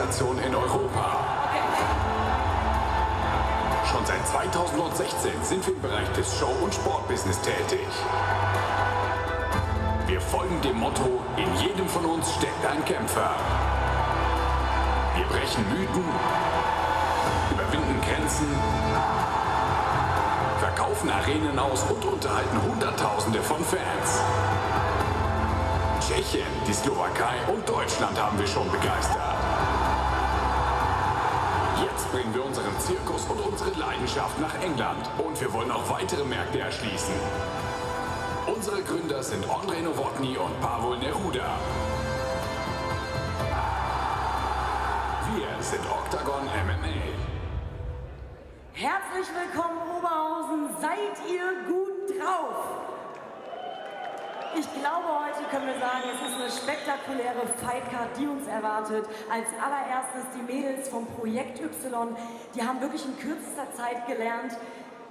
Sensation in Europa. Schon seit 2016 sind wir im Bereich des Show- und Sportbusiness tätig. Wir folgen dem Motto, in jedem von uns steckt ein Kämpfer. Wir brechen Mythen, überwinden Grenzen, verkaufen Arenen aus und unterhalten Hunderttausende von Fans. Tschechien, die Slowakei und Deutschland haben wir schon begeistert. Jetzt bringen wir unseren Zirkus und unsere Leidenschaft nach England und wir wollen auch weitere Märkte erschließen. Unsere Gründer sind Andrei Nowotny und Pavol Neruda. Wir sind OKTAGON MMA. Herzlich willkommen, Oberhausen. Seid ihr gut drauf? Ich glaube, heute können wir sagen, es ist eine spektakuläre Fightcard, die uns erwartet. Als allererstes die Mädels vom Projekt Y. Die haben wirklich in kürzester Zeit gelernt,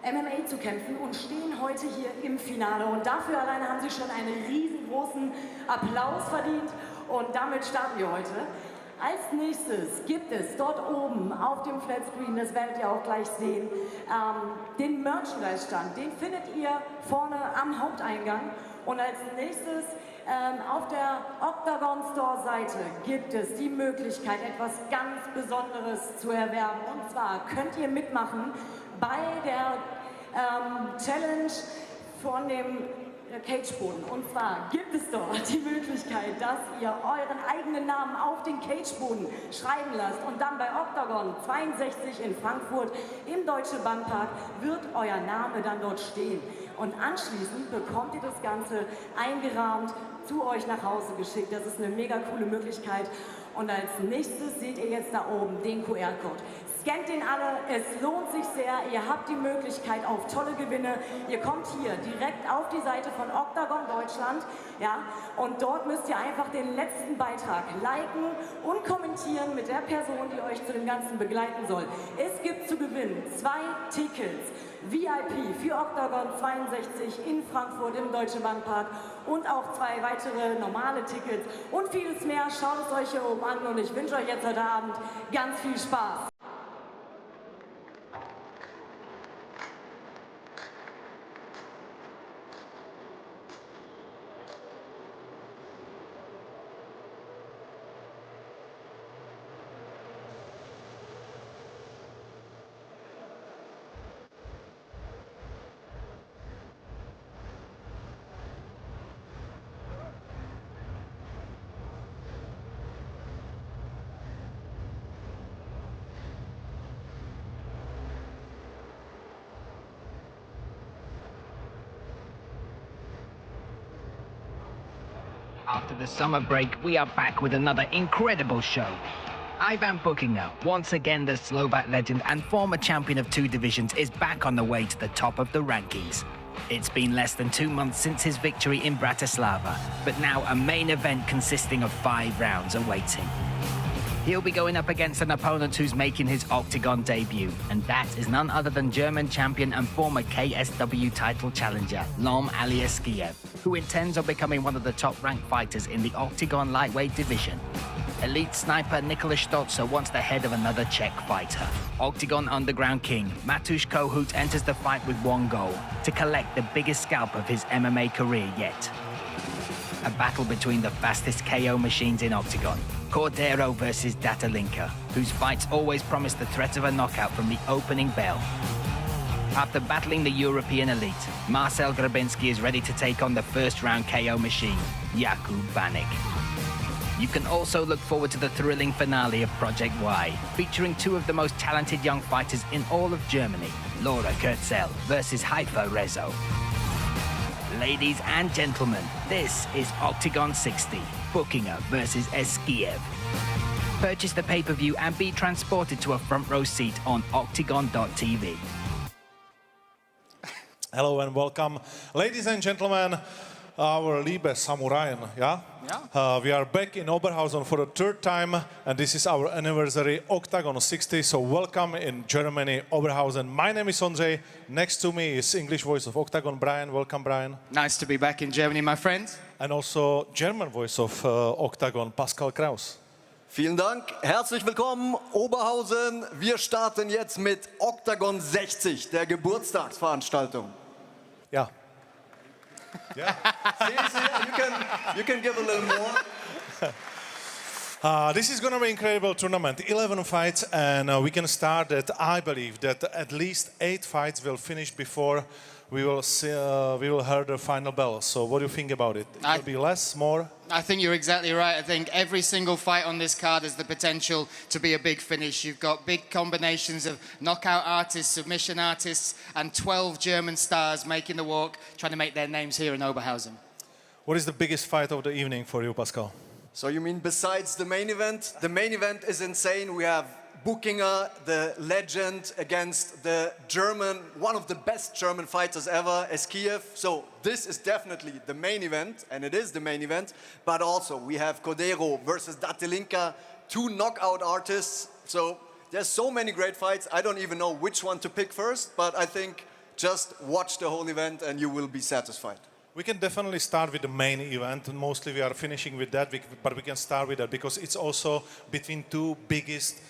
MMA zu kämpfen und stehen heute hier im Finale. Und dafür alleine haben sie schon einen riesengroßen Applaus verdient. Und damit starten wir heute. Als nächstes gibt es dort oben auf dem Flatscreen, das werdet ihr auch gleich sehen, den Merchandise-Stand. Den findet ihr vorne am Haupteingang. Und als nächstes auf der OKTAGON Store-Seite gibt es die Möglichkeit, etwas ganz Besonderes zu erwerben. Und zwar könnt ihr mitmachen bei der Challenge von dem Cageboden. Und zwar gibt es dort die Möglichkeit, dass ihr euren eigenen Namen auf den Cageboden schreiben lasst und dann bei OKTAGON 62 in Frankfurt im Deutsche Bankpark wird euer Name dann dort stehen. Und anschließend bekommt ihr das Ganze eingerahmt zu euch nach Hause geschickt. Das ist eine mega coole Möglichkeit. Und als nächstes seht ihr jetzt da oben den QR-Code. Scannt den alle, es lohnt sich sehr, ihr habt die Möglichkeit auf tolle Gewinne. Ihr kommt hier direkt auf die Seite von OKTAGON Deutschland, ja, und dort müsst ihr einfach den letzten Beitrag liken und kommentieren mit der Person, die euch zu dem Ganzen begleiten soll. Es gibt zu gewinnen 2 Tickets, VIP für OKTAGON 62 in Frankfurt im Deutsche Bankpark und auch 2 weitere normale Tickets und vieles mehr. Schaut es euch hier oben an und ich wünsche euch jetzt heute Abend ganz viel Spaß. After the summer break, we are back with another incredible show. Ivan Bukinger, once again the Slovak legend and former champion of 2 divisions, is back on the way to the top of the rankings. It's been less than 2 months since his victory in Bratislava, but now a main event consisting of 5 rounds awaits him. He'll be going up against an opponent who's making his OKTAGON debut, and that is none other than German champion and former KSW title challenger, Lom Aliaskiev, who intends on becoming one of the top-ranked fighters in the OKTAGON lightweight division. Elite sniper Nicholas Stolzer wants the head of another Czech fighter. OKTAGON Underground King Matusz Kohut enters the fight with one goal: to collect the biggest scalp of his MMA career yet. A battle between the fastest KO machines in OKTAGON. Cordero versus Datalinka, whose fights always promise the threat of a knockout from the opening bell. After battling the European elite, Marcel Grabinski is ready to take on the first-round KO machine, Jakub Banik. You can also look forward to the thrilling finale of Project Y, featuring 2 of the most talented young fighters in all of Germany, Laura Kurzel versus Haifa Rezo. Ladies and gentlemen, this is OKTAGON 60, Bukinger versus Eskiev. Purchase the pay-per-view and be transported to a front row seat on oktagon.tv. Hello and welcome, ladies and gentlemen, our liebe Samuraien, yeah? We are back in Oberhausen for the 3rd time, and this is our anniversary, OKTAGON 60, so welcome in Germany, Oberhausen. My name is Ondřej, next to me is English voice of OKTAGON, Brian. Welcome, Brian. Nice to be back in Germany, my friends. And also German voice of OKTAGON, Pascal Kraus. Vielen Dank, herzlich willkommen, Oberhausen. Wir starten jetzt mit OKTAGON 60, der Geburtstagsveranstaltung. Ja. Yeah. You can give a little more. This is going to be an incredible tournament. 11 fights, and we can start that. I believe that at least 8 fights will finish before we will hear the final bell. So what do you think about it? It will be less, more? I think you're exactly right. I think every single fight on this card has the potential to be a big finish. You've got big combinations of knockout artists, submission artists, and 12 German stars making the walk, trying to make their names here in Oberhausen. What is the biggest fight of the evening for you, Pascal? So you mean besides the main event? The main event is insane. We have Buchinger, the legend, against the German, one of the best German fighters ever, Eskiev. So this is definitely the main event, and it is the main event. But also we have Cordero versus Datelinka, 2 knockout artists. So there's so many great fights. I don't even know which one to pick first, but I think just watch the whole event and you will be satisfied. We can definitely start with the main event. Mostly we are finishing with that, but we can start with that because it's also between 2 biggest,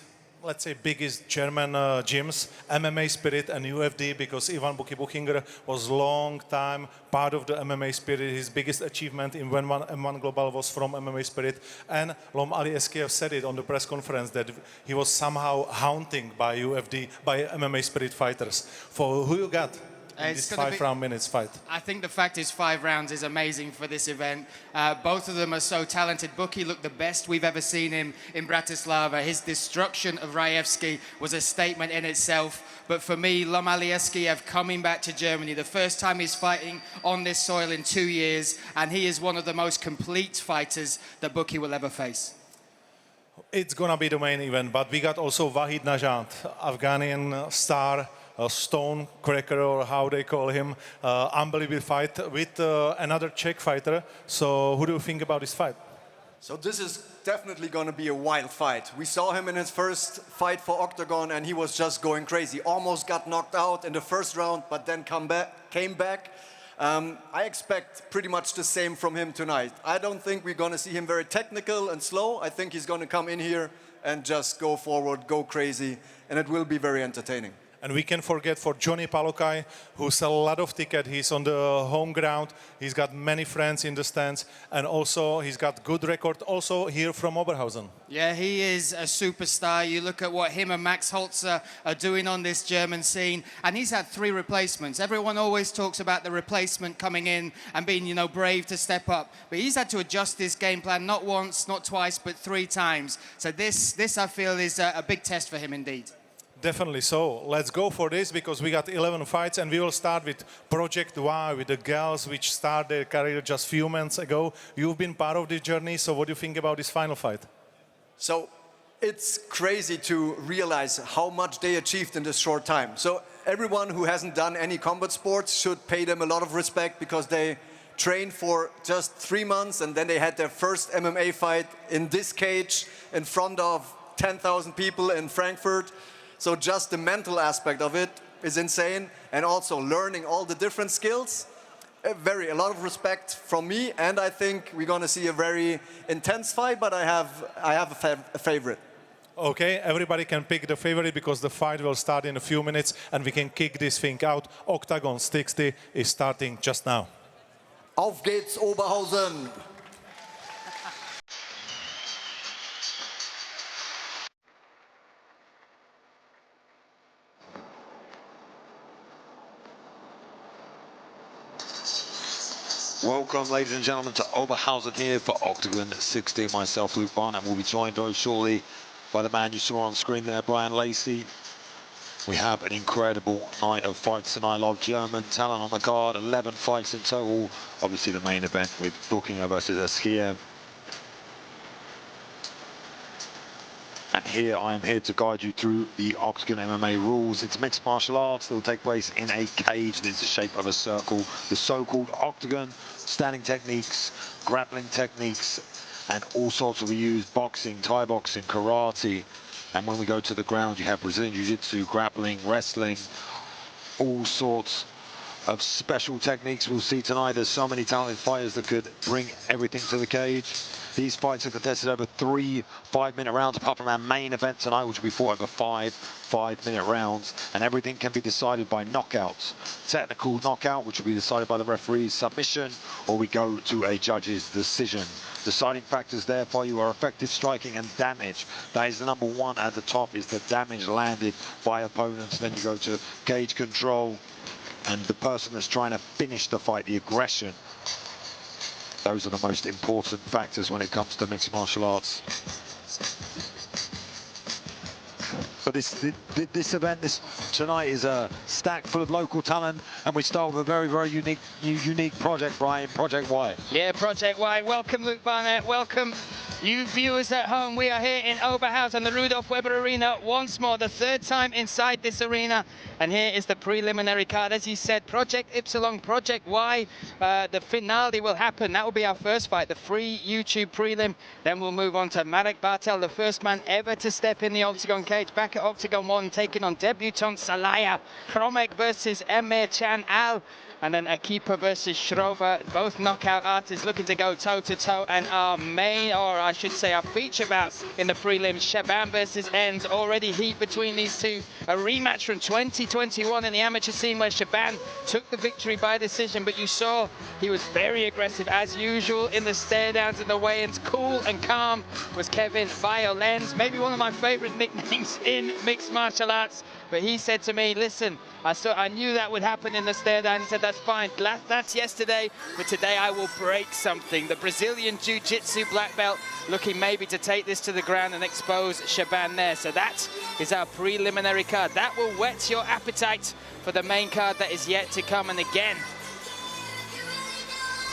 let's say, biggest German gyms, MMA Spirit and UFD, because Ivan Buchinger was long time part of the MMA Spirit. His biggest achievement in M1 Global was from MMA Spirit. And Lom Ali Eskiev said it on the press conference that he was somehow haunted by UFD, by MMA Spirit fighters. For who you got? In this 5 minutes fight. I think the fact is 5 rounds is amazing for this event. Both of them are so talented. Buki looked the best we've ever seen him in Bratislava. His destruction of Rajewski was a statement in itself. But for me, Lom Alieskiev coming back to Germany, the first time he's fighting on this soil in 2 years, and he is one of the most complete fighters that Buki will ever face. It's gonna be the main event, but we got also Wahid Najat, Afghanian star, stone cracker, or how they call him, unbelievable fight with another Czech fighter. So who do you think about this fight? So this is definitely going to be a wild fight. We saw him in his first fight for OKTAGON and he was just going crazy. Almost got knocked out in the first round, but then came back. I expect pretty much the same from him tonight. I don't think we're going to see him very technical and slow. I think he's going to come in here and just go forward, go crazy, and it will be very entertaining. And we can forget for Johnny Palokai, who sells a lot of tickets. He's on the home ground. He's got many friends in the stands. And also, he's got good record also here from Oberhausen. Yeah, he is a superstar. You look at what him and Max Holzer are doing on this German scene. And he's had 3 replacements. Everyone always talks about the replacement coming in and being, you know, brave to step up. But he's had to adjust this game plan not once, not twice, but 3 times. So this I feel, is a big test for him indeed. Definitely so. Let's go for this because we got 11 fights and we will start with Project Y, with the girls which started their career just a few months ago. You've been part of this journey, so what do you think about this final fight? So it's crazy to realize how much they achieved in this short time. So everyone who hasn't done any combat sports should pay them a lot of respect because they trained for just 3 months and then they had their first MMA fight in this cage in front of 10,000 people in Frankfurt. So just the mental aspect of it is insane, and also learning all the different skills. A lot of respect from me, and I think we're going to see a very intense fight, but I have a favorite. Okay, everybody can pick the favorite because the fight will start in a few minutes and we can kick this thing out. OKTAGON 60 is starting just now. Auf geht's, Oberhausen! Welcome, ladies and gentlemen, to Oberhausen here for OKTAGON 60. Myself, Luke Barnett, will be joined very shortly by the man you saw on screen there, Brian Lacey. We have an incredible night of fights tonight. A lot of German talent on the card, 11 fights in total. Obviously, the main event with Buchinger versus Eskiev. And here I am here to guide you through the OKTAGON MMA rules. It's mixed martial arts that will take place in a cage that is the shape of a circle. The so-called octagon, standing techniques, grappling techniques, and all sorts of used boxing, Thai boxing, karate. And when we go to the ground, you have Brazilian Jiu-Jitsu, grappling, wrestling, all sorts of special techniques we'll see tonight. There's so many talented fighters that could bring everything to the cage. These fights are contested over 3 5-minute rounds, apart from our main event tonight, which will be fought over 5 5-minute rounds, and everything can be decided by knockouts. Technical knockout, which will be decided by the referee's submission, or we go to a judge's decision. Deciding factors there for you are effective striking and damage. That is the number one at the top, is the damage landed by opponents. Then you go to cage control and the person that's trying to finish the fight, the aggression. Those are the most important factors when it comes to mixed martial arts. But this event tonight is a stack full of local talent, and we start with a very, very unique project, Brian, Project Y. Yeah, Project Y. Welcome, Luke Barnett. Welcome, you viewers at home. We are here in Oberhausen, the Rudolf Weber Arena, once more, the third time inside this arena. And here is the preliminary card. As you said, Project Ypsilon, Project Y. The finale will happen. That will be our first fight, the free YouTube prelim. Then we'll move on to Marek Bartel, the first man ever to step in the octagon cage, back at Octagon 1, taking on debutant Salaya. Kromek versus Emir Can Al. And then Akipa versus Schrober, both knockout artists looking to go toe-to-toe. And our main, or I should say our feature bout in the prelims, Shaban versus Enns, already heat between these two. A rematch from 2021 in the amateur scene where Shaban took the victory by decision, but you saw he was very aggressive as usual in the stare-downs and the weigh-ins. Cool and calm was Kevin Violens, maybe one of my favorite nicknames in mixed martial arts. But he said to me, listen, I knew that would happen in the stare down. He said, that's fine. That's yesterday, but today I will break something. The Brazilian Jiu-Jitsu black belt looking maybe to take this to the ground and expose Shaban there. So that is our preliminary card. That will whet your appetite for the main card that is yet to come. And again,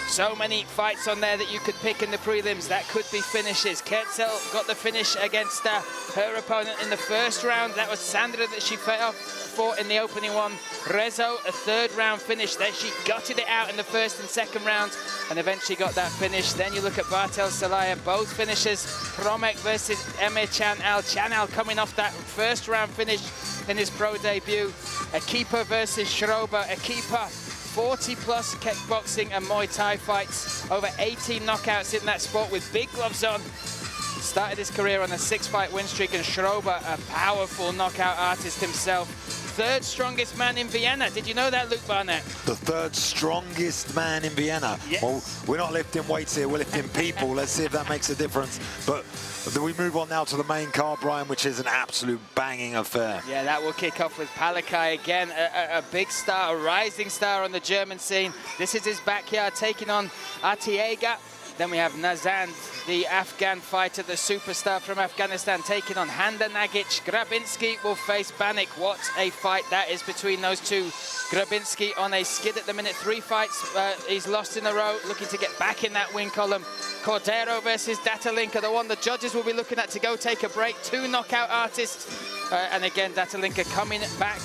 so many fights on there that you could pick in the prelims. That could be finishes. Ketzel got the finish against her opponent in the first round. That was Sandra that she fought in the opening one. Rezo, a third round finish. Then she gutted it out in the first and second rounds and eventually got that finish. Then you look at Bartel Salaya, both finishes. Kromek versus Emir Can Al. Can Al coming off that first round finish in his pro debut. Akipa versus Schrober. Akipa, 40+ kickboxing and Muay Thai fights, over 18 knockouts in that sport with big gloves on. Started his career on a 6-fight win streak, and Schrober, a powerful knockout artist himself. Third strongest man in Vienna. Did you know that, Luke Barnett? The third strongest man in Vienna. Yes. Well, we're not lifting weights here, we're lifting people. Let's see if that makes a difference. But we move on now to the main card, Brian, which is an absolute banging affair. Yeah, that will kick off with Palakai again, a big star, a rising star on the German scene. This is his backyard, taking on Artiega. Then we have Nazand, the Afghan fighter, the superstar from Afghanistan, taking on Handa Nagic. Grabinski will face Banik. What a fight that is between those two. Grabinski on a skid at the minute. 3 fights, he's lost in a row, looking to get back in that win column. Cordero versus Datalinka, the one the judges will be looking at to go take a break. 2 knockout artists. And again, Datalinka coming back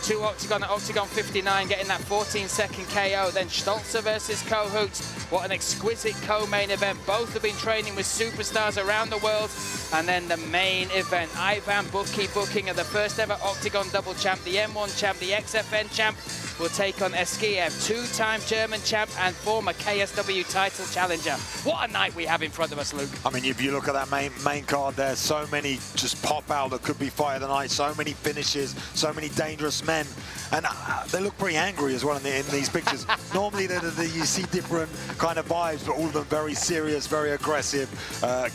to Octagon at Octagon 59, getting that 14-second KO. Then Stolzer versus Kohut. What an exquisite co-main event. Both have been training with superstars around the world. And then the main event, Ivan Booking of the first ever Octagon double champ, the M1 champ, the XFN champ, will take on Eskiev, 2-time German champ and former KSW title challenger. What a night we have in front of us, Luke. I mean, if you look at that main card there, so many just pop out that could be fight of the night, so many finishes, so many dangerous men. And they look pretty angry as well in these pictures. Normally you see different kind of vibes, but all of them very serious, very aggressive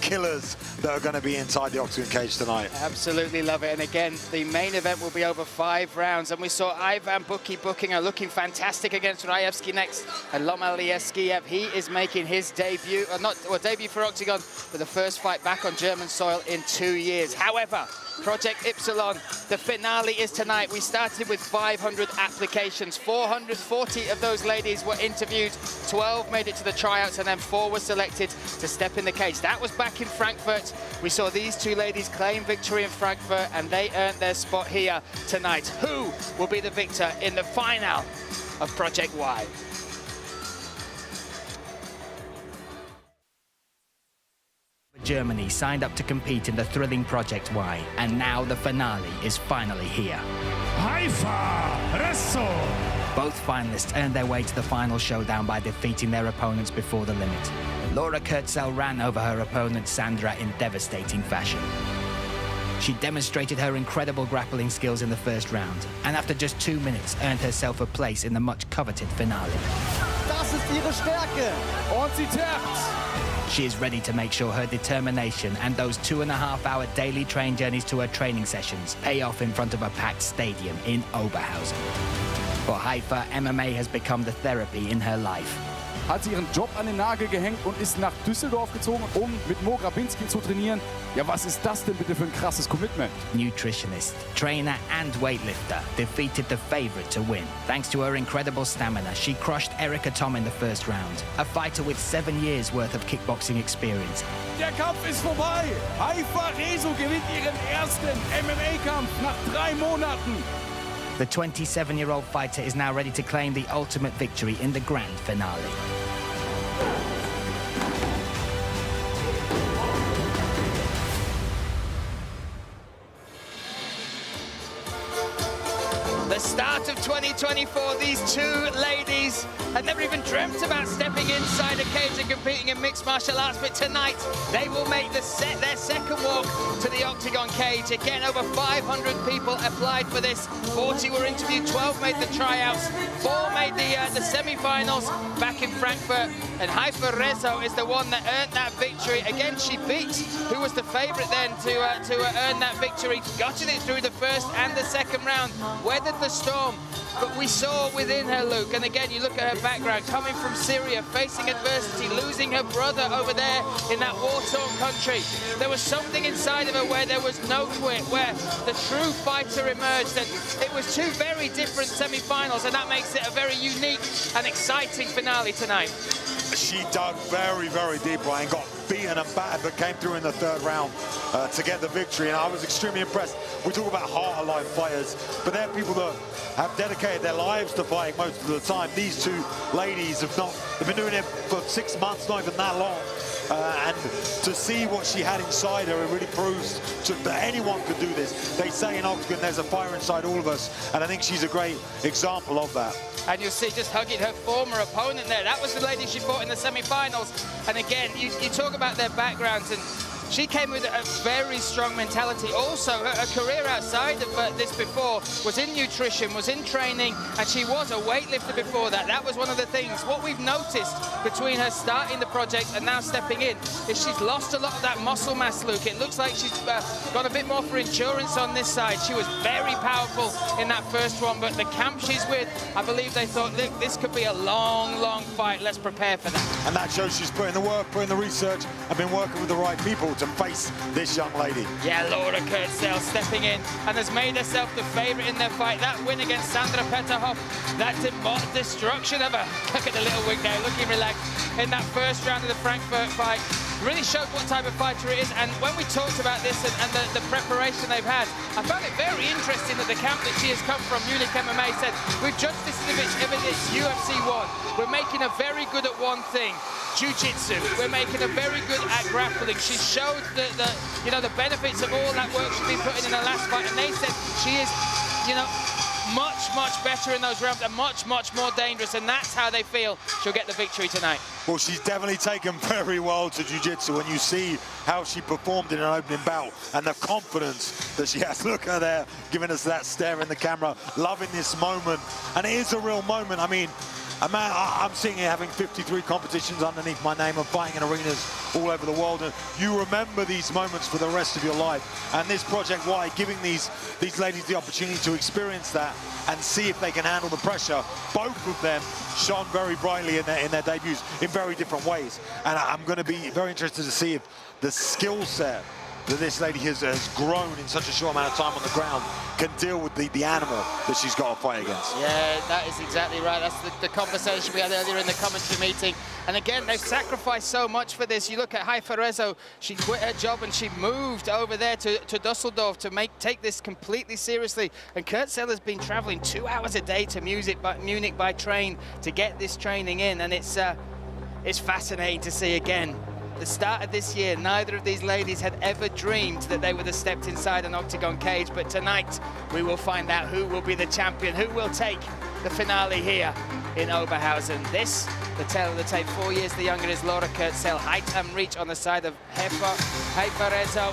killers that are going to be inside the Octagon cage tonight. Absolutely love it. And again, the main event will be over 5 rounds. And we saw Ivan Booking looking fantastic against Rayevsky next. And Lomali Eskiev, he is making his debut, debut for Octagon, but the first fight back on German soil in 2 years. However, Project Ypsilon, the finale is tonight. We started with 500 applications. 440 of those ladies were interviewed. 12 made it to the tryouts, and then 4 were selected to step in the cage. That was back in Frankfurt. We saw these 2 ladies claim victory in Frankfurt, and they earned their spot here tonight. Who will be the victor in the final of Project Y? Germany signed up to compete in the thrilling Project Y, and now the finale is finally here. Haifa Wrestle! Both finalists earned their way to the final showdown by defeating their opponents before the limit. Laura Kurtzel ran over her opponent Sandra in devastating fashion. She demonstrated her incredible grappling skills in the first round, and after just 2 minutes earned herself a place in the much-coveted finale. Das ist ihre Stärke. Und sie trifft. She is ready to make sure her determination and those 2.5-hour daily train journeys to her training sessions pay off in front of a packed stadium in Oberhausen. For Haifa, MMA has become the therapy in her life. Hat sie ihren Job an den Nagel gehängt und ist nach Düsseldorf gezogen, um mit Mo Grabinski zu trainieren. Ja, was ist das denn bitte für ein krasses Commitment? Nutritionist, trainer and weightlifter defeated the favorite to win. Thanks to her incredible stamina, she crushed Erika Tom in the first round, a fighter with 7 years worth of kickboxing experience. Der Kampf ist vorbei. Haifa Rezo gewinnt ihren ersten MMA-Kampf nach 3 Monaten. The 27-year-old fighter is now ready to claim the ultimate victory in the grand finale. The start of 2024, these two ladies had never even dreamt about stepping inside a cage and competing in mixed martial arts, but tonight they will make their second walk to the octagon cage. Again, over 500 people applied for this. 40 were interviewed, 12 made the tryouts, 4 made the semi-finals back in Frankfurt, and Haifa Rezo is the one that earned that victory. Again, she beat who was the favorite then to earn that victory, gutted it through the first and the second round, weathered the storm, but we saw within her, Luke, and again you look at her background, coming from Syria, facing adversity, losing her brother over there in that war-torn country. There was something inside of her where there was no quit, where the true fighter emerged, and it was 2 very different semi-finals, and that makes it a very unique and exciting finale tonight. She dug very, very deep, Brian, got beaten and battered, but came through in the 3rd round to get the victory, and I was extremely impressed. We talk about heart-alive fighters, but they're people that have dedicated their lives to fighting most of the time. These 2 ladies have they've been doing it for 6 months, not even that long. And to see what she had inside her, it really proves that anyone could do this. They say in Octagon there's a fire inside all of us, and I think she's a great example of that. And you'll see just hugging her former opponent there. That was the lady she fought in the semi-finals. And again, you talk about their backgrounds, and she came with a very strong mentality. Also, her career outside of this before was in nutrition, was in training, and she was a weightlifter before that. That was one of the things. What we've noticed between her starting the project and now stepping in is she's lost a lot of that muscle mass, Luke. It looks like she's got a bit more for endurance on this side. She was very powerful in that first one, but the camp she's with, I believe they thought, look, this could be a long, long fight. Let's prepare for that. And that shows she's put in the work, put in the research, and been working with the right people to face this young lady. Yeah, Laura Kurtzel stepping in and has made herself the favourite in their fight. That win against Sandra Petterhoff, that destruction of her, look at the little wig there, looking relaxed, in that first round of the Frankfurt fight, really showed what type of fighter it is. And when we talked about this and the preparation they've had, I found it very interesting that the camp that she has come from, Munich MMA, said, we've judged this as if it's UFC 1. We're making her very good at one thing, jiu-jitsu. We're making her very good at grappling. She showed the benefits of all that work she's been putting in her last fight, and they said she is, much better in those rounds and much more dangerous, and that's how they feel she'll get the victory tonight. Well, she's definitely taken very well to jiu-jitsu, when you see how she performed in an opening bout and the confidence that she has. Look at her there, giving us that stare in the camera, loving this moment, and it is a real moment. I mean, I'm sitting here having 53 competitions underneath my name and fighting in arenas all over the world, and you remember these moments for the rest of your life. And this Project Y, giving these ladies the opportunity to experience that and see if they can handle the pressure. Both of them shone very brightly in their debuts in very different ways. And I'm going to be very interested to see if the skill set that this lady has grown in such a short amount of time on the ground can deal with the animal that she's got to fight against. Yeah, that is exactly right. That's the conversation we had earlier in the commentary meeting. And again, they've sacrificed so much for this. You look at Haifa Rezo, she quit her job and she moved over there to Dusseldorf to take this completely seriously. And Kurtzel has been traveling 2 hours a day to Munich by train to get this training in. And it's fascinating to see again. The start of this year, neither of these ladies had ever dreamed that they would have stepped inside an octagon cage, but tonight we will find out who will be the champion, who will take the finale here in Oberhausen. This the tail of the tape. 4 years the younger is Laura Kurtzel. Height and reach on the side of Haifa Rezo.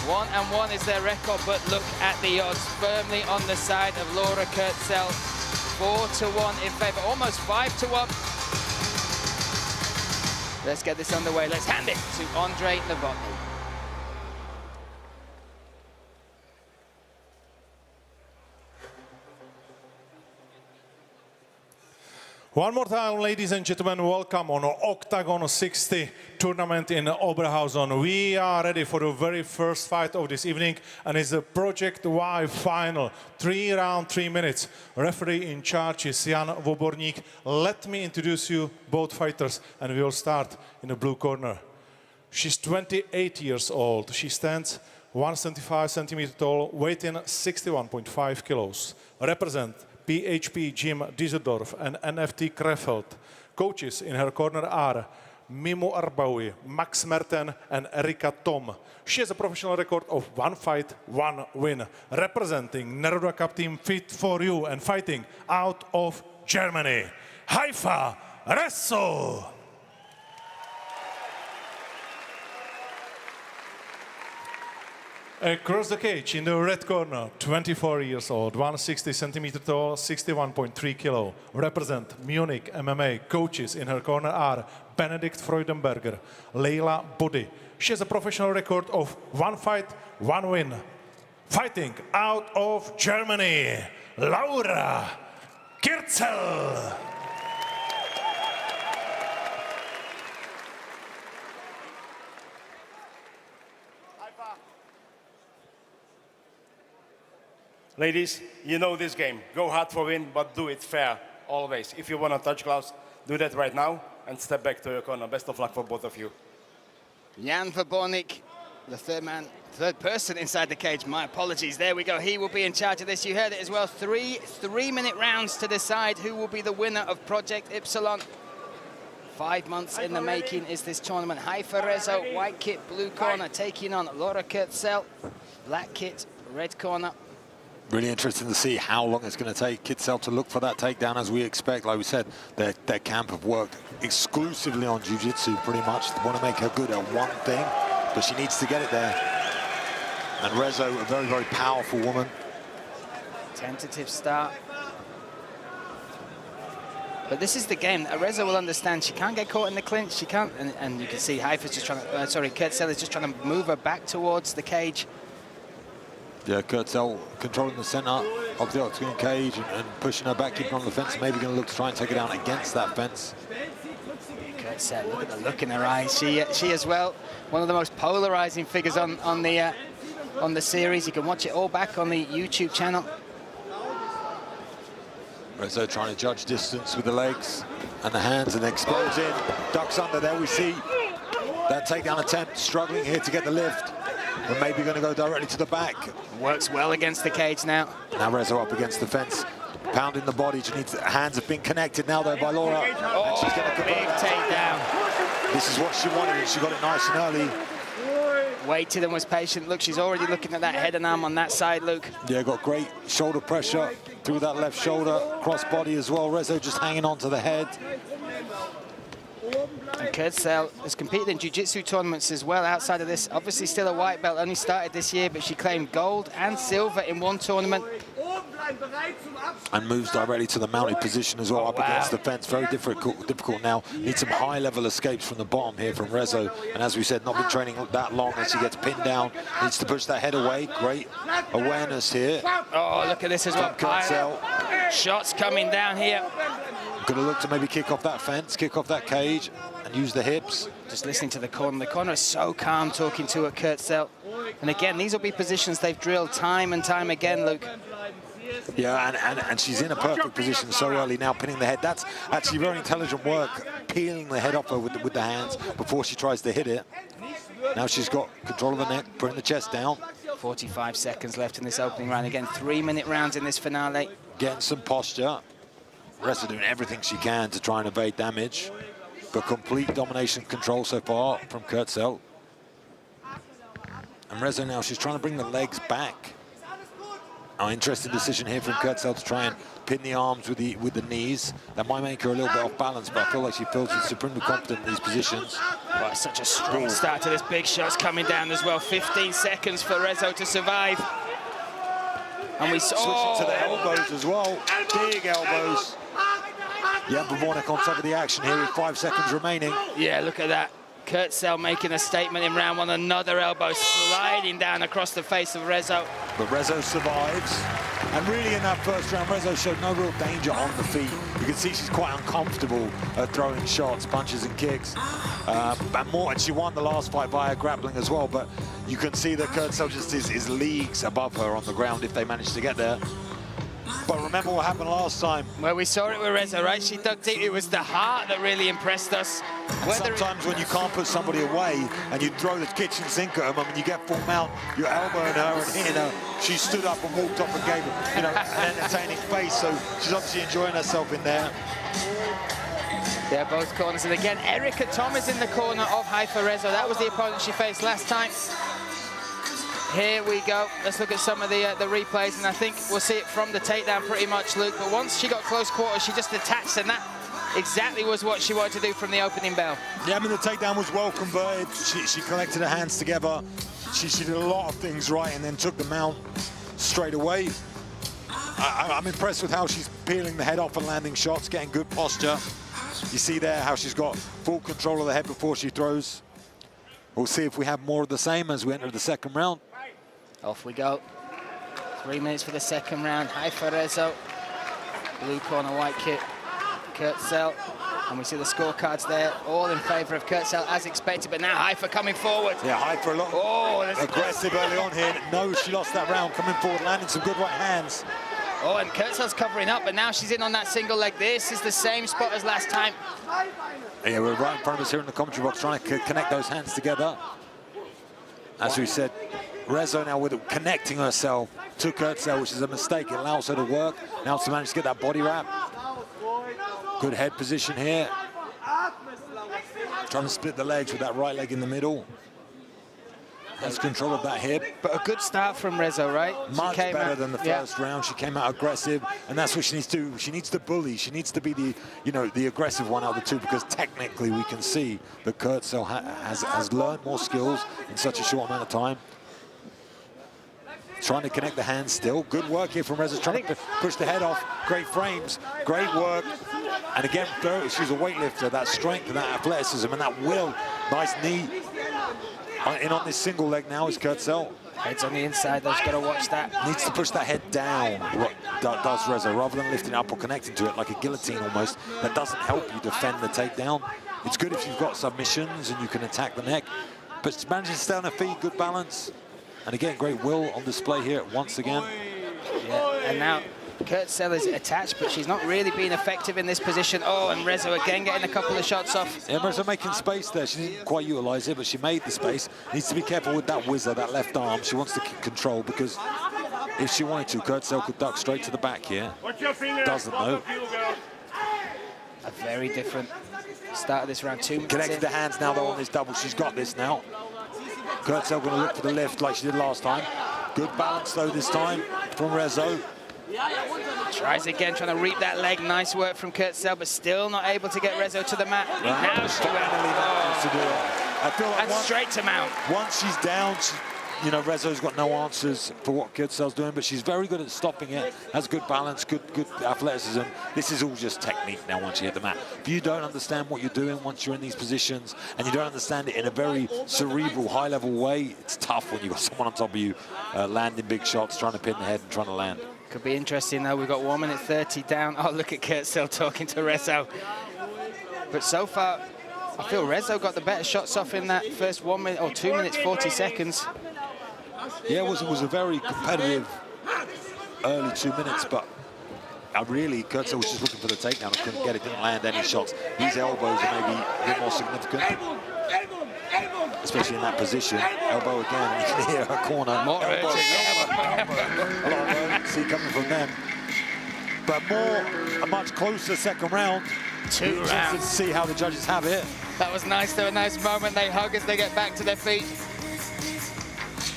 1-1 is their record, but look at the odds. Firmly on the side of Laura Kurtzel. 4-1 in favor, almost 5-1. Let's get this underway. Let's hand it to Andre Novotny. One more time, ladies and gentlemen, welcome on OKTAGON 60 tournament in Oberhausen. We are ready for the very first fight of this evening, and it's a Project Y final. 3 rounds, 3 minutes. Referee in charge is Jan Voborník. Let me introduce you both fighters, and we will start in the blue corner. She's 28 years old. She stands 175 centimeters tall, weighing 61.5 kilos. Represent PHP Gym Düsseldorf and NFT Krefeld. Coaches in her corner are Mimo Arbaui, Max Merten and Erika Tom. She has a professional record of 1 fight, 1 win. Representing Neruda Cup team Fit for You and fighting out of Germany, Haifa Rezo. Across the cage in the red corner, 24 years old, 160 centimeters tall, 61.3 kilo. Represent Munich MMA. Coaches in her corner are Benedikt Freudenberger, Leila Bodi. She has a professional record of 1 fight, 1 win. Fighting out of Germany, Laura Kurtzel. Ladies, you know this game. Go hard for win, but do it fair, always. If you want to touch gloves, do that right now and step back to your corner. Best of luck for both of you. Jan Voborník, the third person inside the cage. My apologies. There we go. He will be in charge of this. You heard it as well. 3 3-minute rounds to decide who will be the winner of Project Ypsilon. 5 months in the making is this tournament. Haifa Rezo, white kit, blue corner, taking on Laura Kurtzel, black kit, red corner. Really interesting to see how long it's going to take Kurtzel to look for that takedown, as we expect. Like we said, their camp have worked exclusively on jiu-jitsu, pretty much. They want to make her good at one thing, but she needs to get it there. And Rezo, a very, very powerful woman. Tentative start. But this is the game. Rezo will understand she can't get caught in the clinch. She can't, and you can see Haifa's just trying to, Kurtzel is just trying to move her back towards the cage. Yeah, Kurtzel controlling the center of the octagon cage and pushing her back, keeping her on the fence. Maybe going to look to try and take her down against that fence. Kurtzel, look at the look in her eyes. She as well, one of the most polarizing figures on the series. You can watch it all back on the YouTube channel. Rezo trying to judge distance with the legs and the hands, and explodes in, ducks under. There we see that takedown attempt, struggling here to get the lift. But maybe going to go directly to the back. Works well against the cage now. Now Rezo up against the fence, pounding the body. She needs, hands have been connected now though by Laura. Oh, and she's going to big takedown. This is what she wanted, and she got it nice and early. Waited and was patient. Look, she's already looking at that head and arm on that side, Luke. Yeah, got great shoulder pressure through that left shoulder, cross body as well. Rezo just hanging on to the head. And Kurtzel has competed in jiu-jitsu tournaments as well outside of this. Obviously still a white belt, only started this year, but she claimed gold and silver in one tournament. And moves directly to the mounted position as well, up against the fence. Very difficult now. Needs some high-level escapes from the bottom here from Rezo. And as we said, not been training that long as she gets pinned down. Needs to push that head away. Great awareness here. Oh, look at this as well. Kurtzel. Shots coming down here. Going to look to maybe kick off that fence, kick off that cage, and use the hips. Just listening to the corner. The corner is so calm talking to her, Kurtzel. And again, these will be positions they've drilled time and time again, Luke. Yeah, and she's in a perfect position so early now, pinning the head. That's actually very intelligent work, peeling the head off her with the hands before she tries to hit it. Now she's got control of the neck, putting the chest down. 45 seconds left in this opening round. Again, 3-minute rounds in this finale. Getting some posture. Rezo doing everything she can to try and evade damage, but complete domination control so far from Kurtzel. And Rezo now, she's trying to bring the legs back. Oh, interesting decision here from Kurtzel to try and pin the arms with the knees. That might make her a little bit off balance, but I feel like she feels she's supremely confident in these positions. Well, it's such a strong start to this. Big shots coming down as well. 15 seconds for Rezo to survive. And we saw... Switching to the elbows as well. Big elbows. Jablonec on top of the action here with 5 seconds remaining. Yeah, look at that. Kurtzel making a statement in round one. Another elbow sliding down across the face of Rezo. But Rezo survives. And really in that first round, Rezo showed no real danger on the feet. You can see she's quite uncomfortable throwing shots, punches and kicks. And she won the last fight via grappling as well, but you can see that Kurtzel just is leagues above her on the ground if they manage to get there. But remember what happened last time. Well, we saw it with Rezo, right? She dug deep. It was the heart that really impressed us. Sometimes when you can't put somebody away and you throw the kitchen sink at them and you get full mount, you're elbowing her and hitting her. She stood up and walked up and gave her, an entertaining face. So she's obviously enjoying herself in there. Yeah, both corners. And again, Erica Thomas in the corner of Haifa Rezo. That was the opponent she faced last time. Here we go. Let's look at some of the replays, and I think we'll see it from the takedown pretty much, Luke. But once she got close quarters, she just attached, and that exactly was what she wanted to do from the opening bell. Yeah, I mean, the takedown was well converted. She collected her hands together. She did a lot of things right and then took the mount straight away. I'm impressed with how she's peeling the head off and landing shots, getting good posture. You see there how she's got full control of the head before she throws. We'll see if we have more of the same as we enter the second round. Off we go. 3 minutes for the second round. Haifa Rezo, blue corner, white kit, Kurtzel. And we see the scorecards there, all in favor of Kurtzel as expected, but now Haifa coming forward. Yeah, Haifa a lot aggressive early on here. No, she lost that round, coming forward, landing some good right hands. Oh, and Kurtzel's covering up, but now she's in on that single leg. This is the same spot as last time. Yeah, we're right in front of us here in the commentary box, trying to connect those hands together. As we said, Rezo now with connecting herself to Kurtzel, which is a mistake. It allows her to work. Now to manage to get that body wrap. Good head position here. Trying to split the legs with that right leg in the middle. Has control of that hip. But a good start from Rezo, right? Much better than the first round. She came out aggressive, and that's what she needs to do. She needs to bully. She needs to be the, the aggressive one out of the two, because technically we can see that Kurtzel has learned more skills in such a short amount of time. Trying to connect the hands still. Good work here from Rezo, trying to push the head off. Great frames, great work. And again, she's a weightlifter. That strength and that athleticism and that will. Nice knee. In on this single leg now is Kurtzel. Head's on the inside, though, she's got to watch that. Needs to push that head down, what does Rezo, rather than lifting up or connecting to it like a guillotine almost. That doesn't help you defend the takedown. It's good if you've got submissions and you can attack the neck. But she's managing to stay on her feet, good balance. And again, great will on display here once again. Yeah, and now Kurtzel is attached, but she's not really being effective in this position. Oh, and Rezo again getting a couple of shots off. Yeah, Rezo making space there. She didn't quite utilize it, but she made the space. Needs to be careful with that whizzer, that left arm. She wants to control, because if she wanted to, Kurtzel could duck straight to the back here. Doesn't, though. A very different start of this round. 2 minutes Connected the hands now, though, on this double. She's got this now. Kurtzel going to look for the lift like she did last time. Good balance, though, this time from Rezo. Tries again, trying to reap that leg. Nice work from Kurtzel, but still not able to get Rezo to the mat. Right. Now she went. To do it. I feel like and straight to mount. Once she's down, Rezo's got no answers for what Kurtzel's doing, but she's very good at stopping it. Has good balance, good athleticism. This is all just technique now once you hit the mat. If you don't understand what you're doing once you're in these positions, and you don't understand it in a very cerebral, high-level way, it's tough when you've got someone on top of you landing big shots, trying to pin the head and trying to land. Could be interesting, though. We've got 1 minute 30 down. Oh, look at Kurtzel talking to Rezo. But so far, I feel Rezo got the better shots off in that first 1 minute or 2 minutes 40 seconds. Yeah, it was a very competitive early 2 minutes, but Kurtzel was just looking for the takedown and couldn't get it, didn't land any shots. These elbows are maybe a bit more significant, especially in that position. Elbow again, and you can hear her corner. More elbow. A lot of urgency coming from them. But a much closer second round. 2 rounds. To see how the judges have it. That was nice, though, a nice moment. They hug as they get back to their feet.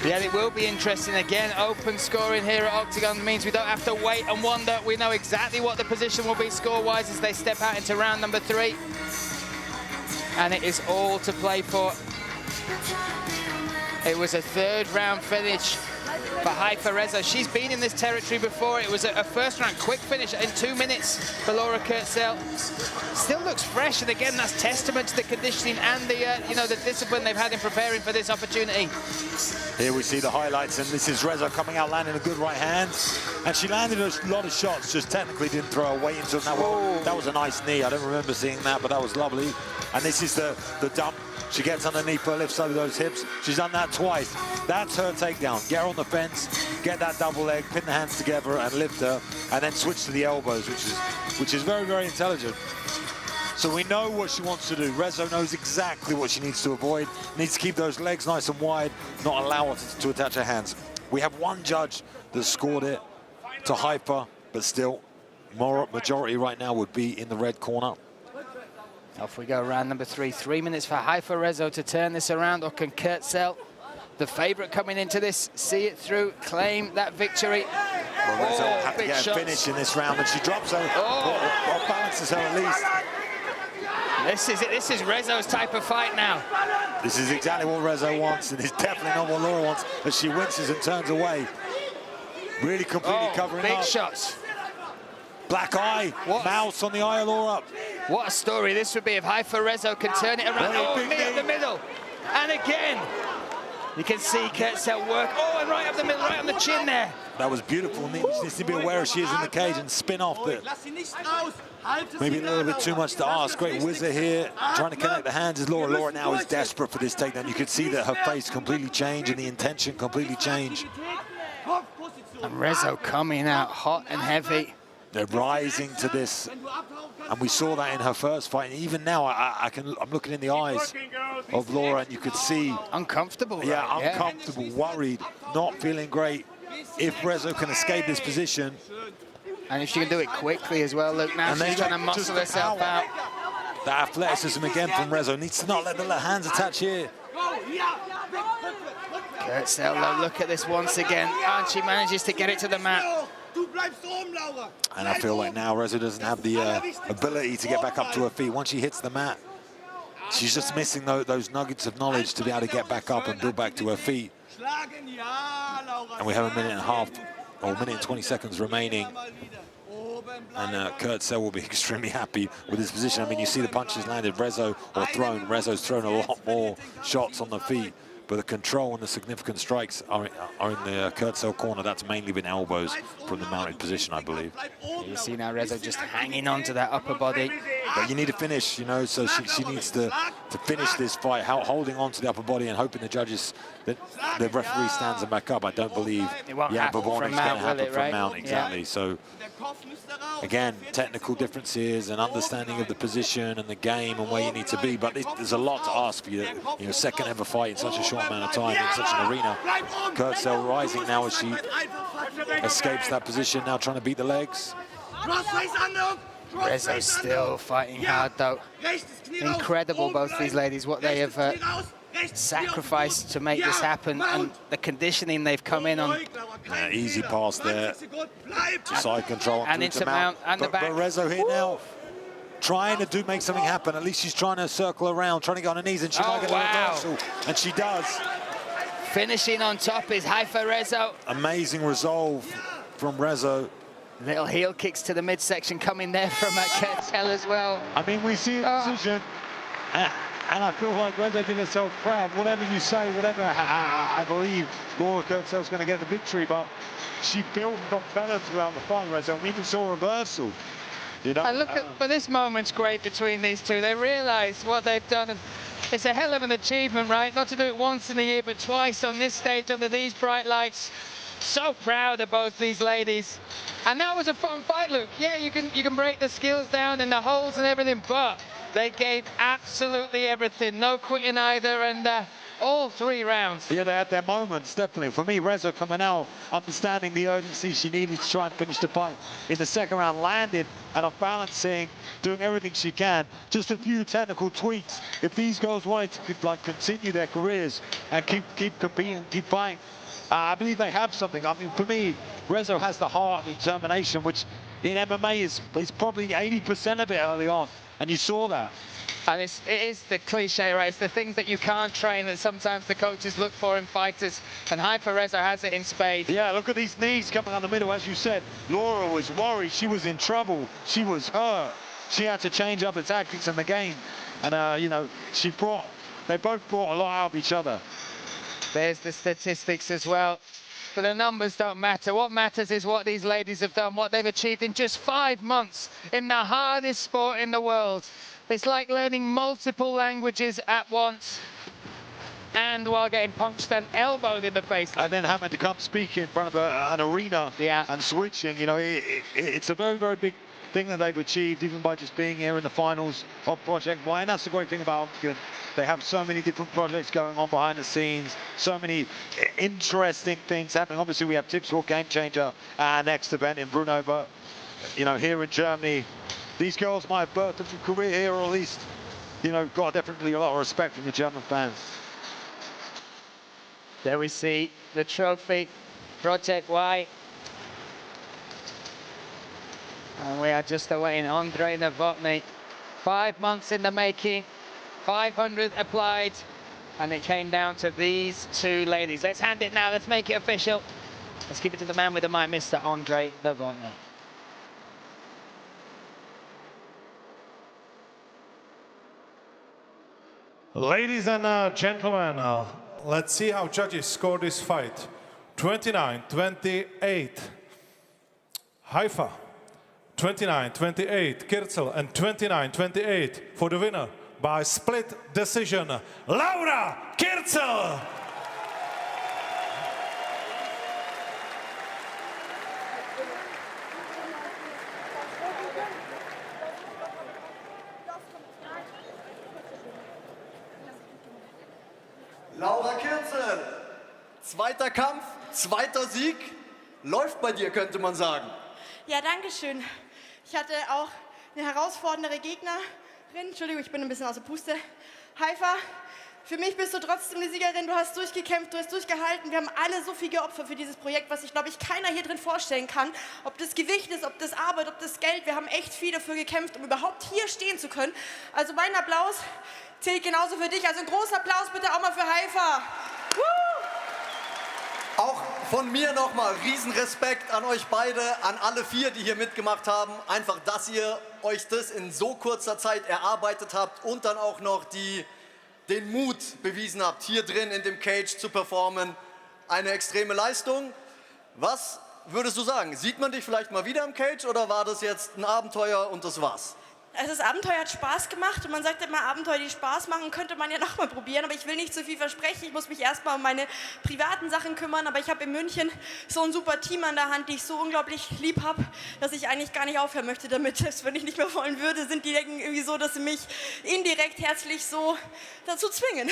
Yeah, it will be interesting again. Open scoring here at Octagon means we don't have to wait and wonder. We know exactly what the position will be score-wise as they step out into round number 3. And it is all to play for. It was a 3rd round finish for Haifa Rezo. She's been in this territory before. It was a 1st round quick finish in 2 minutes for Laura Kurtzel. Still looks fresh, and again, that's testament to the conditioning and the you know, the discipline they've had in preparing for this opportunity. Here we see the highlights, and this is Rezo coming out, landing a good right hand. And she landed a lot of shots, just technically didn't throw her weight into them. That was a nice knee. I don't remember seeing that, but that was lovely. And this is the dump. She gets underneath her, lifts over those hips. She's done that twice. That's her takedown. Get her on the fence, get that double leg, pin the hands together and lift her, and then switch to the elbows, which is very, very intelligent. So we know what she wants to do. Rezo knows exactly what she needs to avoid. Needs to keep those legs nice and wide, not allow her to attach her hands. We have one judge that scored it to Haifa, but still, majority right now would be in the red corner. Off we go, round number 3. 3 minutes for Haifa Rezo to turn this around, or can Kurtzel, the favourite coming into this, see it through, claim that victory? Well, Rezo will have to get a finish in this round, and she drops her, or balances her at least. This is it. This is Rezo's type of fight now. This is exactly what Rezo wants, and it's definitely not what Laura wants, as she winces and turns away. Really completely covering up. Big shots. Black eye, mouse on the eye of Laura. What a story this would be if Haifa Rezo can turn it around. Knee up the middle. And again, you can see Kurtzel work. And right up the middle, right on the chin there. That was beautiful. She needs to be aware as she is in the cage and spin off the... Maybe a little bit too much to ask. Great whizzer here, trying to connect the hands is Laura. Laura now is desperate for this takedown. You could see that her face completely changed and the intention completely changed. And Rezo coming out hot and heavy. They're rising to this, and we saw that in her first fight. And even now, I'm looking in the eyes of Laura, and you could see uncomfortable. Yeah, right? Uncomfortable, worried, not feeling great. If Rezo can escape this position, and if she can do it quickly as well, look now she's trying to muscle herself out. The athleticism again from Rezo needs to not let the hands attach here. Kurtzel, look at this once again, and she manages to get it to the mat. And I feel like now Rezo doesn't have the ability to get back up to her feet. Once she hits the mat, she's just missing those nuggets of knowledge to be able to get back up and build back to her feet. And we have a minute and a half, or a minute and 20 seconds remaining. And Kurtzel will be extremely happy with his position. I mean, you see the punches landed, Rezo's thrown a lot more shots on the feet. But the control and the significant strikes are in the Kurtzel corner. That's mainly been elbows from the mounted position, I believe. You see now Rezo just hanging on to that upper body. But you need to finish, you know, so she needs to finish this fight, holding on to the upper body and hoping the judges, that the referee stands them back up. I don't believe Jan Bobonek's going to happen from Mount, exactly. Yeah. So, again, technical differences and understanding of the position and the game and where you need to be. But there's a lot to ask for you. You know, second ever fight in such a short amount of time in such an arena. Kurtzel rising now as she escapes that position, now trying to beat the legs. Rezo still fighting hard though. Incredible, both these ladies, what they have sacrificed to make this happen, and the conditioning they've come in on. Easy pass there. Side control and into Mount and the back. But Rezo here now, trying to make something happen. At least she's trying to circle around, trying to get on her knees, and she might get a reversal. And she does. Finishing on top is Haifa Rezo. Amazing resolve from Rezo. Little heel kicks to the midsection coming there from Kurtzel as well. I mean, we see a decision, and I feel like Rezo did herself proud. Whatever you say, whatever, I believe Laura Kurtzel's going to get the victory, but she built and got better throughout the fight, Rezo. We even saw a reversal. You know? And look but this moment's great between these two. They realise what they've done, and it's a hell of an achievement, right? Not to do it once in a year, but twice on this stage under these bright lights. So proud of both these ladies. And that was a fun fight, Luke. Yeah, you can break the skills down and the holes and everything, but they gave absolutely everything. No quitting either, and all 3 rounds. Yeah, they had their moments, definitely. For me, Reza coming out, understanding the urgency she needed to try and finish the fight in the second round, landed and off balancing, doing everything she can. Just a few technical tweaks. If these girls wanted to continue their careers and keep competing, keep fighting, I believe they have something. I mean, for me, Reza has the heart and determination, which in MMA is probably 80% of it early on, and you saw that. And it is the cliche, right? It's the things that you can't train that sometimes the coaches look for in fighters, and Haifa Reza has it in spades. Yeah, look at these knees coming down the middle. As you said, Laura was worried. She was in trouble. She was hurt. She had to change up the tactics in the game. And, you know, they both brought a lot out of each other. There's the statistics as well. But the numbers don't matter. What matters is what these ladies have done, what they've achieved in just 5 months in the hardest sport in the world. It's like learning multiple languages at once and while getting punched and elbowed in the face. And then having to come speak in front of an arena and switching, you know, it's a very, very big thing that they've achieved even by just being here in the finals of Project Y. And that's the great thing about Octagon. They have so many different projects going on behind the scenes, so many interesting things happening. Obviously, we have tips for Game Changer, our next event in Brno, but, you know, here in Germany, these girls might have birthed a career here, or at least, you know, got definitely a lot of respect from the German fans. There we see the trophy, Project Y. And we are just awaiting Andre Novotny. 5 months in the making, 500 applied, and it came down to these 2 ladies. Let's hand it now, let's make it official. Let's give it to the man with the mic, Mr. Andre Novotny. Ladies and gentlemen, let's see how judges score this fight. 29-28, Haifa. 29-28, Kirzel, and 29-28 for the winner by split decision, Laura Kirzel. Laura Kirzel, zweiter Kampf, zweiter Sieg. Läuft bei dir, könnte man sagen. Ja, danke schön. Ich hatte auch eine herausfordernde Gegnerin. Entschuldigung, ich bin ein bisschen aus der Puste. Haifa, für mich bist du trotzdem die Siegerin. Du hast durchgekämpft, du hast durchgehalten. Wir haben alle so viel geopfert für dieses Projekt, was sich, glaube ich, keiner hier drin vorstellen kann. Ob das Gewicht ist, ob das Arbeit, ob das Geld. Wir haben echt viel dafür gekämpft, um überhaupt hier stehen zu können. Also mein Applaus zählt genauso für dich. Also ein großer Applaus bitte auch mal für Haifa. Auch von mir nochmal Riesenrespekt an euch beide, an alle 4, die hier mitgemacht haben. Einfach, dass ihr euch das in so kurzer Zeit erarbeitet habt und dann auch noch den Mut bewiesen habt, hier drin in dem Cage zu performen. Eine extreme Leistung. Was würdest du sagen? Sieht man dich vielleicht mal wieder im Cage oder war das jetzt ein Abenteuer und das war's? Also das Abenteuer hat Spaß gemacht und man sagt immer, Abenteuer, die Spaß machen, könnte man ja nochmal probieren, aber ich will nicht zu viel versprechen. Ich muss mich erstmal um meine privaten Sachen kümmern, aber ich habe in München so ein super Team an der Hand, die ich so unglaublich lieb habe, dass ich eigentlich gar nicht aufhören möchte damit. Selbst wenn ich nicht mehr wollen würde, sind die denken irgendwie so, dass sie mich indirekt herzlich so dazu zwingen.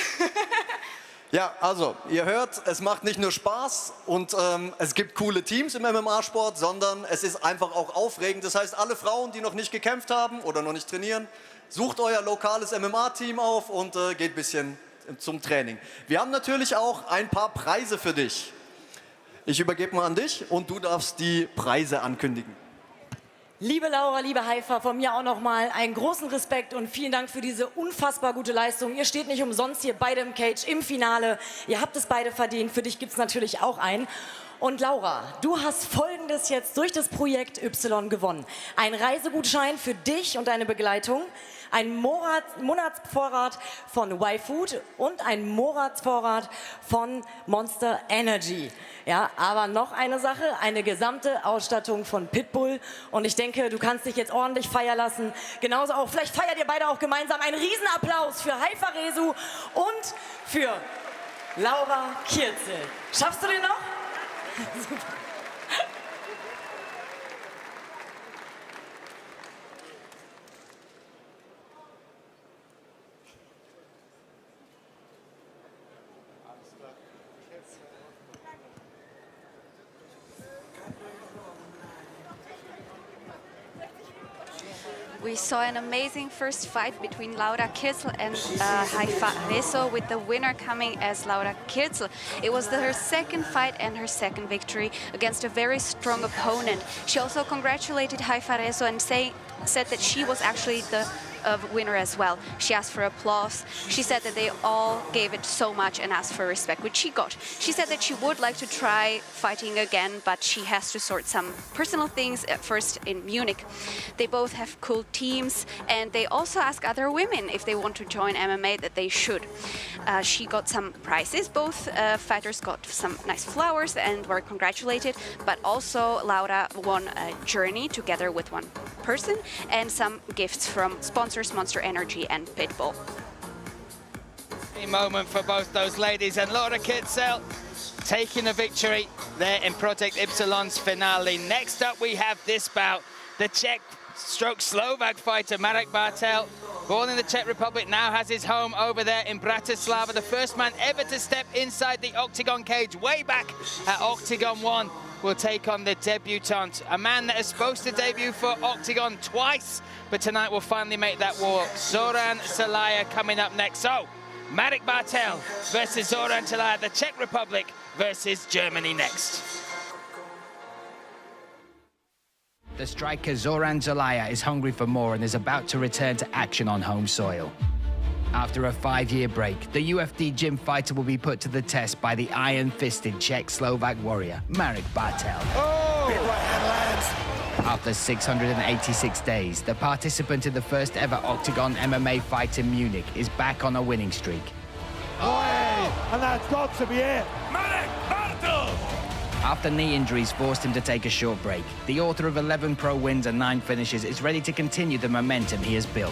Ja, also, ihr hört, es macht nicht nur Spaß und es gibt coole Teams im MMA-Sport, sondern es ist einfach auch aufregend. Das heißt, alle Frauen, die noch nicht gekämpft haben oder noch nicht trainieren, sucht euer lokales MMA-Team auf und geht ein bisschen zum Training. Wir haben natürlich auch ein paar Preise für dich. Ich übergebe mal an dich und du darfst die Preise ankündigen. Liebe Laura, liebe Haifa, von mir auch nochmal einen großen Respekt und vielen Dank für diese unfassbar gute Leistung. Ihr steht nicht umsonst hier beide im Cage, im Finale. Ihr habt es beide verdient. Für dich gibt es natürlich auch einen. Und Laura, du hast Folgendes jetzt durch das Projekt Y gewonnen. Ein Reisegutschein für dich und deine Begleitung, ein Monatsvorrat von Y-Food und ein Monatsvorrat von Monster Energy. Ja, aber noch eine Sache, eine gesamte Ausstattung von Pitbull. Und ich denke, du kannst dich jetzt ordentlich feiern lassen. Genauso auch, vielleicht feiert ihr beide auch gemeinsam. Einen Riesenapplaus für Haifa Rezu und für Laura Kirzel. Schaffst du den noch? Super. We saw an amazing first fight between Laura Kirzel and Haifa Rezo, with the winner coming as Laura Kirzel. It was her second fight and her second victory against a very strong opponent. She also congratulated Haifa Rezo and said that she was actually the winner as well. She asked for applause. She said that they all gave it so much and asked for respect, which she got. She said that she would like to try fighting again, but she has to sort some personal things at first in Munich. They both have cool teams, and they also ask other women if they want to join MMA that they should. She got some prizes. Both fighters got some nice flowers and were congratulated, but also Laura won a journey together with one person and some gifts from sponsors Monster Energy and Pitbull. A moment for both those ladies, and Laura Kirzel taking a victory there in Project Ypsilon's finale. Next up we have this bout, the Czech/Slovak fighter Marek Bartel, born in the Czech Republic, now has his home over there in Bratislava. The first man ever to step inside the Octagon cage way back at Octagon 1 will take on the debutante, a man that is supposed to debut for Octagon twice, but tonight will finally make that walk. Zoran Zelaya coming up next. So, Marek Bartel versus Zoran Zelaya, the Czech Republic versus Germany next. The striker Zoran Zelaya is hungry for more and is about to return to action on home soil. After a 5-year break, the UFD gym fighter will be put to the test by the iron-fisted Czech-Slovak warrior, Marek Bartel. Oh! Big right hand lands. After 686 days, the participant in the first ever Octagon MMA fight in Munich is back on a winning streak. Oh! And that's got to be it. Marek Bartel! After knee injuries forced him to take a short break, the author of 11 pro wins and 9 finishes is ready to continue the momentum he has built.